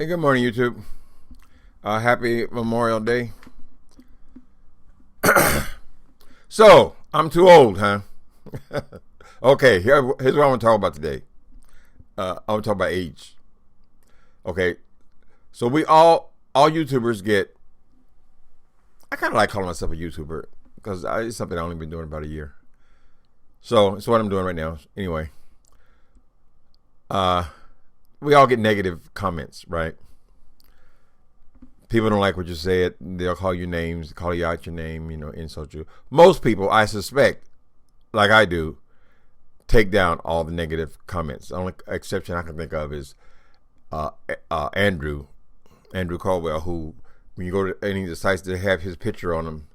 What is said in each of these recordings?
Hey, good morning, YouTube. Happy Memorial Day. So, I'm too old, huh? Okay, here's what I want to talk about today. I want to talk about age. Okay, so we all YouTubers get. I kind of like calling myself a YouTuber because it's something I've only been doing about a year. So it's what I'm doing right now. Anyway, we all get negative comments, right? People don't like what you said. They'll call you names, call you out your name, insult you. Most people, I suspect, like I do, take down all the negative comments. The only exception I can think of is Andrew Caldwell, who, when you go to any of the sites that have his picture on them,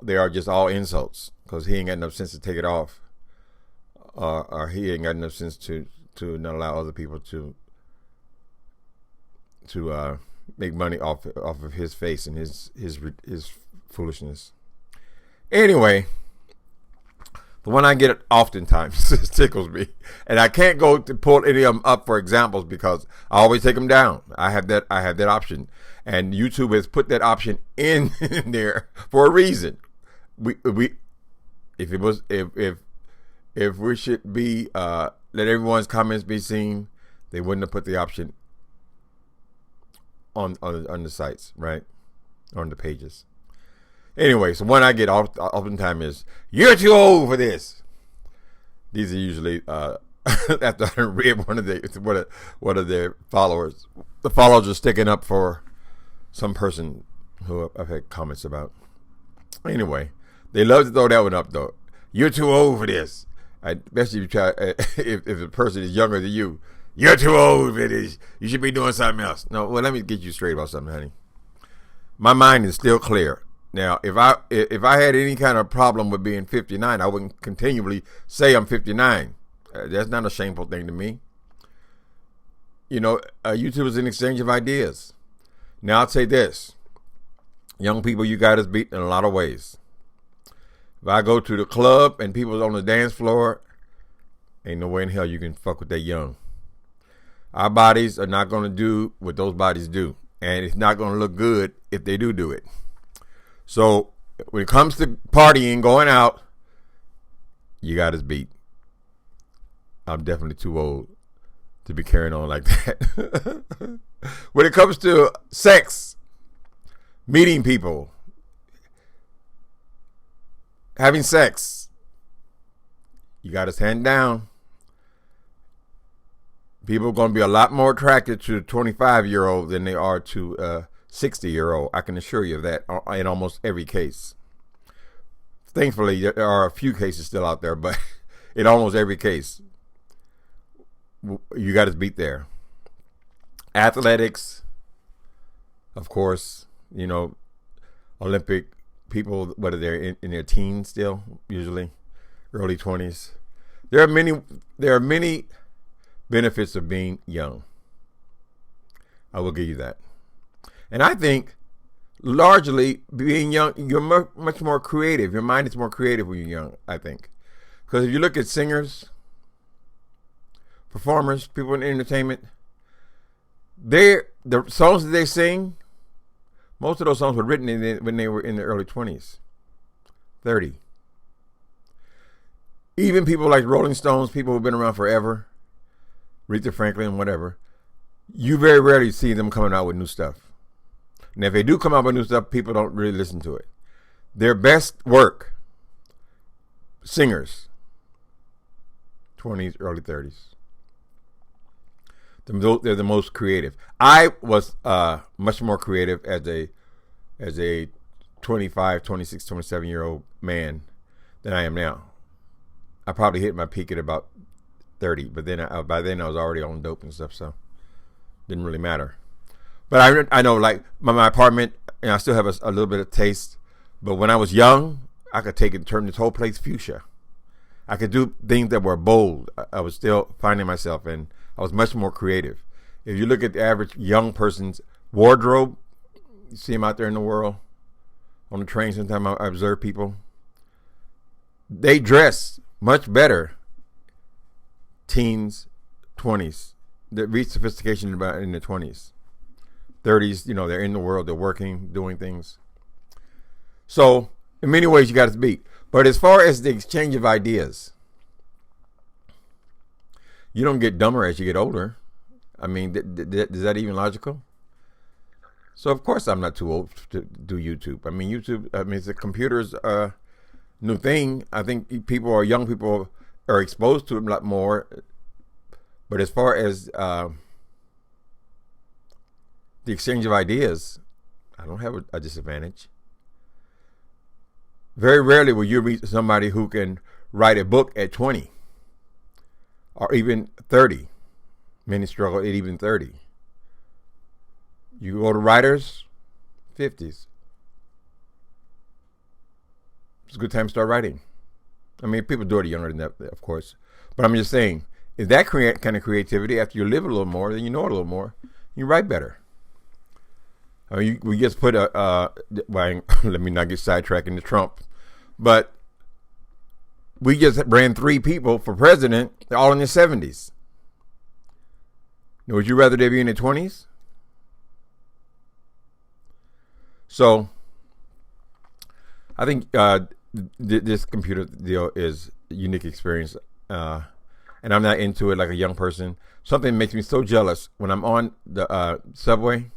they are just all insults because he ain't got enough sense to take it off, or he ain't got enough sense to not allow other people to make money off of his face and his foolishness. Anyway, the one I get oftentimes tickles me, and I can't go to pull any of them up for examples because I always take them down. I have that option, and YouTube has put that option in there for a reason. If we should be let everyone's comments be seen, they wouldn't have put the option on the sites, right? On the pages. Anyway, so one I get oftentimes is, "You're too old for this." These are usually after I read one of their followers. The followers are sticking up for some person who I've had comments about. Anyway, they love to throw that one up though. "You're too old for this." Especially if you try, if the person is younger than you. "You're too old for this. You should be doing something else." No, well, let me get you straight about something, honey. My mind is still clear. Now, if I had any kind of problem with being 59, I wouldn't continually say I'm 59. That's not a shameful thing to me. YouTube is an exchange of ideas. Now, I'll say this. Young people, you got us beat in a lot of ways. If I go to the club and people's on the dance floor, ain't no way in hell you can fuck with that young. Our bodies are not going to do what those bodies do. And it's not going to look good if they do it. So when it comes to partying, going out, you got us beat. I'm definitely too old to be carrying on like that. When it comes to sex, meeting people, having sex, you got us hand down. People are going to be a lot more attracted to a 25-year-old than they are to a 60-year-old. I can assure you of that in almost every case. Thankfully, there are a few cases still out there, but in almost every case, you got us beat there. Athletics, of course, Olympic people, what are they in their teens still, usually early 20s. There are many benefits of being young. I will give you that. And I think largely being young, you're much more creative. Your mind is more creative when you're young, I think. Because if you look at singers, performers, people in entertainment, the songs that they sing, most of those songs were written when they were in their early 20s, 30. Even people like Rolling Stones, people who've been around forever, Aretha Franklin, whatever, you very rarely see them coming out with new stuff. And if they do come out with new stuff, people don't really listen to it. Their best work, singers, 20s, early 30s. They're the most creative. I was much more creative as a 25, 26, 27-year-old man than I am now. I probably hit my peak at about 30, but then by then I was already on dope and stuff, so didn't really matter. But I know, like my apartment, and I still have a little bit of taste. But when I was young, I could take it and turn this whole place fuchsia. I could do things that were bold. I was still finding myself, and I was much more creative. If you look at the average young person's wardrobe, you see them out there in the world, on the train. Sometimes I observe people. They dress much better. Teens, 20s, that reach sophistication about in their 20s. 30s, they're in the world, they're working, doing things. So in many ways, you got to beat. But as far as the exchange of ideas, you don't get dumber as you get older. I mean, is that even logical? So of course I'm not too old to do YouTube. I mean, it's the computer's new thing. I think young people are exposed to it a lot more. But as far as the exchange of ideas, I don't have a disadvantage. Very rarely will you meet somebody who can write a book at 20 or even 30. Many struggle at even 30. You go to writers, 50s. It's a good time to start writing. I mean, people do it younger than that, of course. But I'm just saying, if that kind of creativity, after you live a little more, then you know it a little more, you write better. I mean, we just put let me not get sidetracked into Trump, but we just ran 3 people for president, all in their 70s. Would you rather they be in their 20s? So, I think this computer deal is a unique experience, and I'm not into it like a young person. Something makes me so jealous when I'm on the subway,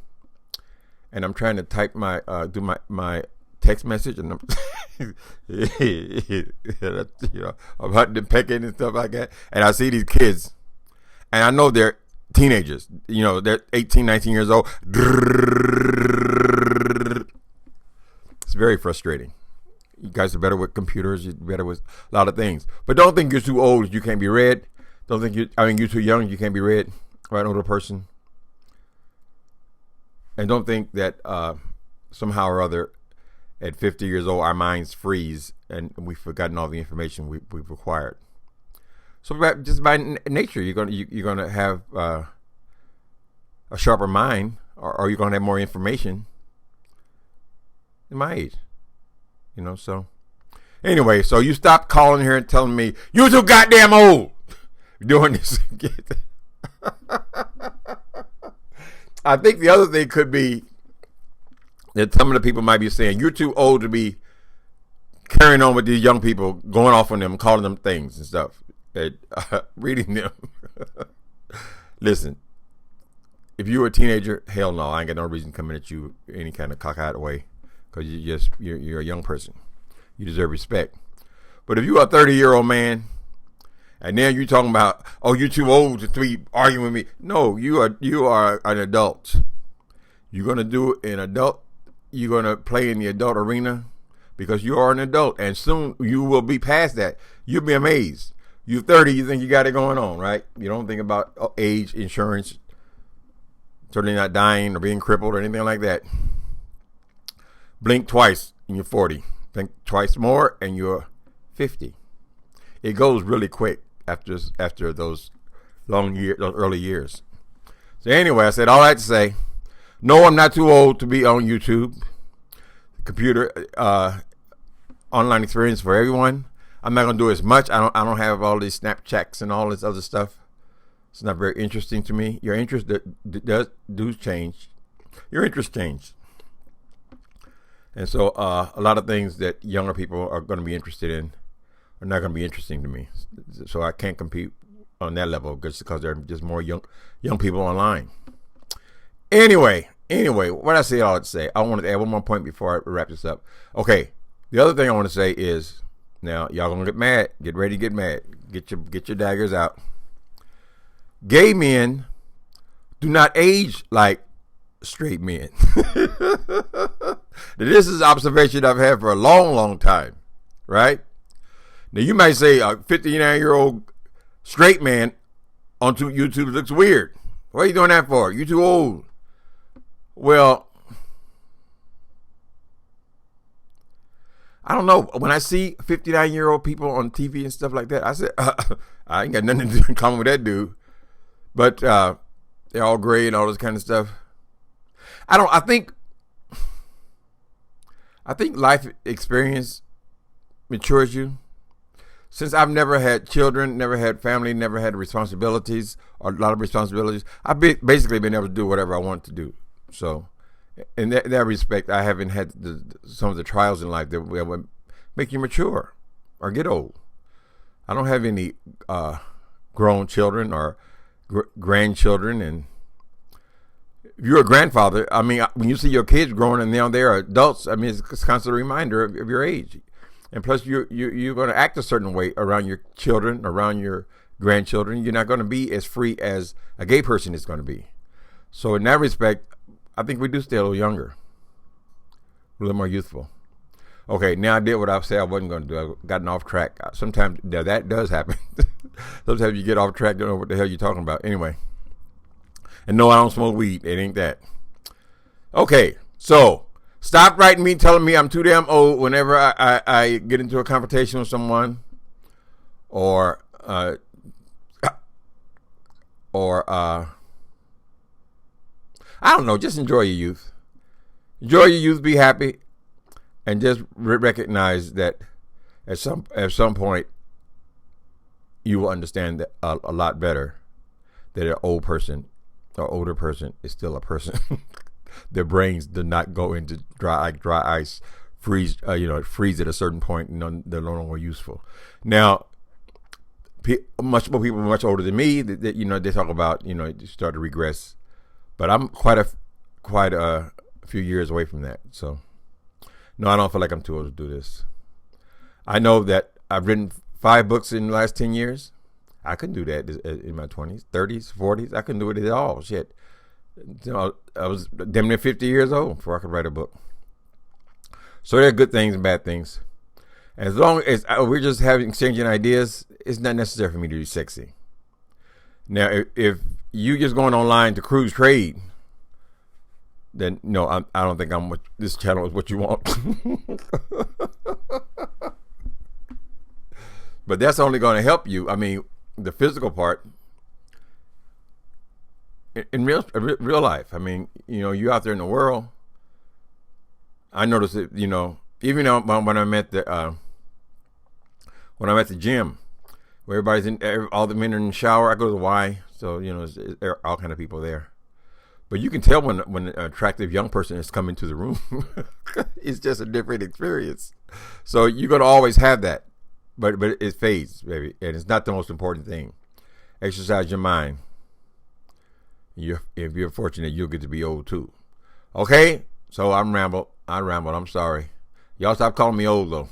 and I'm trying to type do my text message, and I'm I'm hunting and pecking and stuff like that, and I see these kids, and I know they're teenagers. They're 18, 19 years old. It's very frustrating. You guys are better with computers. You're better with a lot of things. But don't think you're too old. You can't be read. Don't think you're too young. You can't be read by an older person. And don't think that somehow or other, at 50 years old, our minds freeze and we've forgotten all the information we've acquired. So just by nature, you're gonna have a sharper mind, or you're gonna have more information in my age. So anyway, so you stop calling here and telling me you're too goddamn old doing this. I think the other thing could be that some of the people might be saying you're too old to be carrying on with these young people, going off on them, calling them things and stuff, and reading them. Listen, if you were a teenager, hell no, I ain't got no reason coming at you any kind of cockeyed way, because you're a young person. You deserve respect. But if you're a 30-year-old man, and then you're talking about, oh, you're too old to be arguing with me. No, you are an adult. You're gonna do an adult. You're gonna play in the adult arena because you are an adult, and soon you will be past that. You'll be amazed. You're 30. You think you got it going on, right? You don't think about age, insurance, certainly not dying or being crippled or anything like that. Blink twice and you're 40. Think twice more and you're 50. It goes really quick after those those early years. So anyway, I said all that to say, no, I'm not too old to be on YouTube. Computer online experience for everyone. I'm not gonna do as much. I don't have all these Snapchats and all this other stuff. It's not very interesting to me. Your interest do change. Your interest change. And so a lot of things that younger people are going to be interested in are not going to be interesting to me. So I can't compete on that level just because there are just more young people online. Anyway, what I say all to say, I wanted to add one more point before I wrap this up. Okay, the other thing I want to say is, now y'all gonna get mad. Get ready to get mad. Get your daggers out. Gay men do not age like straight men. This is an observation I've had for a long, long time, right? Now you might say a 59-year-old straight man on YouTube looks weird. What are you doing that for? You too old. Well, I don't know. When I see 59-year-old people on TV and stuff like that, I said, I ain't got nothing to do in common with that dude. But they're all gray and all this kind of stuff. I think life experience matures you. Since I've never had children, never had family, never had responsibilities, or a lot of responsibilities, I've basically been able to do whatever I want to do. So, in that respect, I haven't had some of the trials in life that would make you mature or get old. I don't have any grown children or grandchildren, and if you're a grandfather, I mean, when you see your kids growing and now they're adults, I mean, it's constant reminder of your age. And plus, you're going to act a certain way around your children, around your grandchildren. You're not going to be as free as a gay person is going to be. So in that respect, I think we do stay a little younger, a little more youthful. Okay, now I did what I said I wasn't going to do. I gotten off track. Sometimes that does happen. Sometimes you get off track, don't know what the hell you're talking about. Anyway, and no, I don't smoke weed. It ain't that. Okay, so stop writing me telling me I'm too damn old whenever I get into a confrontation with someone, or I don't know. Just enjoy your youth. Enjoy your youth. Be happy. And just recognize that at some point you will understand that a lot better that an old person or older person is still a person. Their brains do not go into dry ice, freeze. Freeze at a certain point, and they're no longer useful. Now, much more people much older than me that they talk about you start to regress, but I'm quite a few years away from that. So. No, I don't feel like I'm too old to do this. I know that I've written 5 books in the last 10 years. I couldn't do that in my 20s, 30s, 40s. I couldn't do it at all. Shit. I was damn near 50 years old before I could write a book. So there are good things and bad things. And as long as we're just exchanging ideas, it's not necessary for me to be sexy. Now, if you just going online to cruise trade, then no, I don't think this channel is what you want. But that's only going to help you. I mean, the physical part in real life. I mean, you out there in the world. I noticed it. Even when I'm at the gym, where all the men are in the shower. I go to the Y, so there are all kind of people there. But you can tell when an attractive young person is coming to the room. It's just a different experience. So you're going to always have that. But it fades, baby. And it's not the most important thing. Exercise your mind. If you're fortunate, you'll get to be old too. Okay? So I rambled. I'm sorry. Y'all stop calling me old, though.